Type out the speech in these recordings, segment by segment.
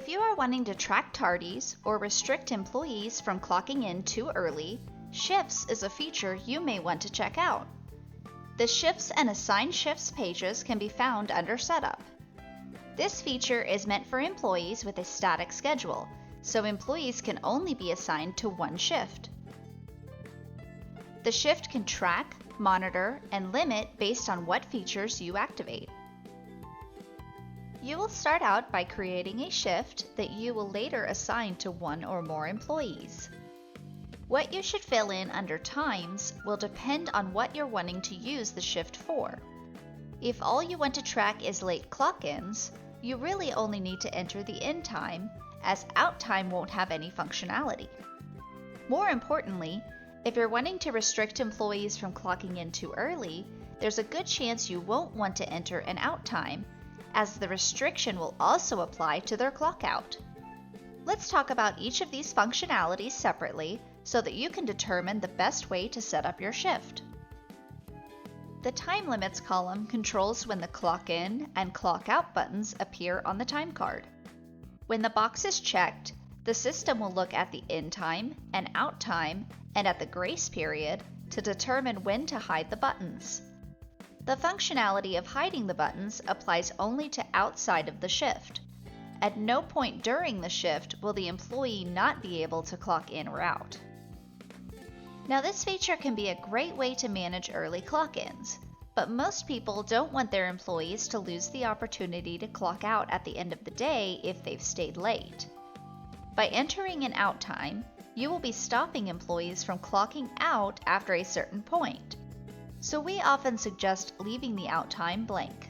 If you are wanting to track tardies or restrict employees from clocking in too early, Shifts is a feature you may want to check out. The Shifts and Assign Shifts pages can be found under Setup. This feature is meant for employees with a static schedule, so employees can only be assigned to one shift. The shift can track, monitor, and limit based on what features you activate. You will start out by creating a shift that you will later assign to one or more employees. What you should fill in under times will depend on what you're wanting to use the shift for. If all you want to track is late clock-ins, you really only need to enter the in time, as out time won't have any functionality. More importantly, if you're wanting to restrict employees from clocking in too early, there's a good chance you won't want to enter an out time, as the restriction will also apply to their clock out. Let's talk about each of these functionalities separately so that you can determine the best way to set up your shift. The Time Limits column controls when the Clock In and Clock Out buttons appear on the time card. When the box is checked, the system will look at the in time and out time and at the grace period to determine when to hide the buttons. The functionality of hiding the buttons applies only to outside of the shift. At no point during the shift will the employee not be able to clock in or out. Now, this feature can be a great way to manage early clock-ins, but most people don't want their employees to lose the opportunity to clock out at the end of the day if they've stayed late. By entering an out time, you will be stopping employees from clocking out after a certain point. So we often suggest leaving the out time blank.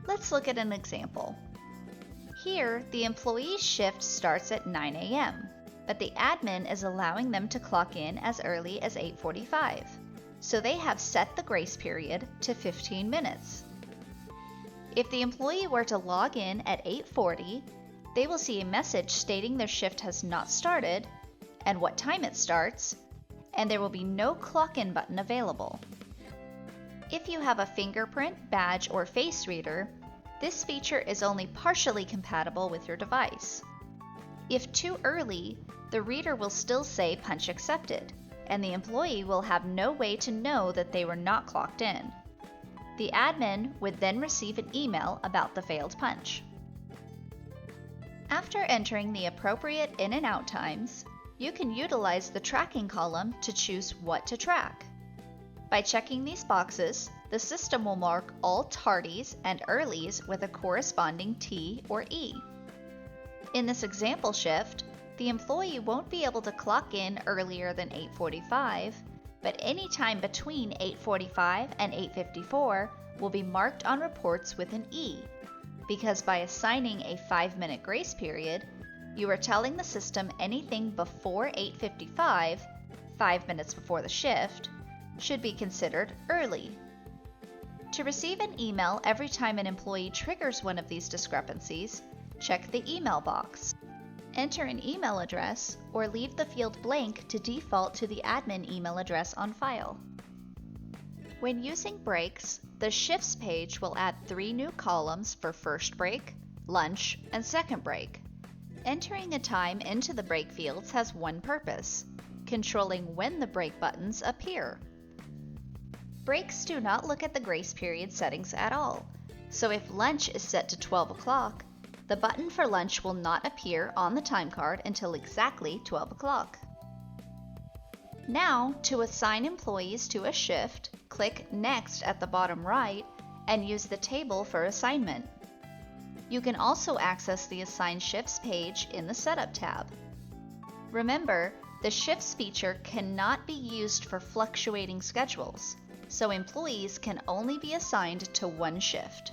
Let's look at an example. Here, the employee's shift starts at 9 a.m., but the admin is allowing them to clock in as early as 8:45, so they have set the grace period to 15 minutes. If the employee were to log in at 8:40, they will see a message stating their shift has not started and what time it starts, and there will be no clock-in button available. If you have a fingerprint, badge, or face reader, this feature is only partially compatible with your device. If too early, the reader will still say punch accepted, and the employee will have no way to know that they were not clocked in. The admin would then receive an email about the failed punch. After entering the appropriate in and out times, you can utilize the tracking column to choose what to track. By checking these boxes, the system will mark all tardies and earlies with a corresponding T or E. In this example shift, the employee won't be able to clock in earlier than 8:45, but any time between 8:45 and 8:54 will be marked on reports with an E, because by assigning a 5-minute grace period, you are telling the system anything before 8:55, 5 minutes before the shift, should be considered early. To receive an email every time an employee triggers one of these discrepancies, check the email box. Enter an email address or leave the field blank to default to the admin email address on file. When using breaks, the Shifts page will add 3 new columns for first break, lunch, and second break. Entering a time into the break fields has one purpose: controlling when the break buttons appear. Breaks do not look at the grace period settings at all, so if lunch is set to 12 o'clock, the button for lunch will not appear on the time card until exactly 12 o'clock. Now, to assign employees to a shift, click Next at the bottom right and use the table for assignment. You can also access the Assign Shifts page in the Setup tab. Remember, the Shifts feature cannot be used for fluctuating schedules, so employees can only be assigned to one shift.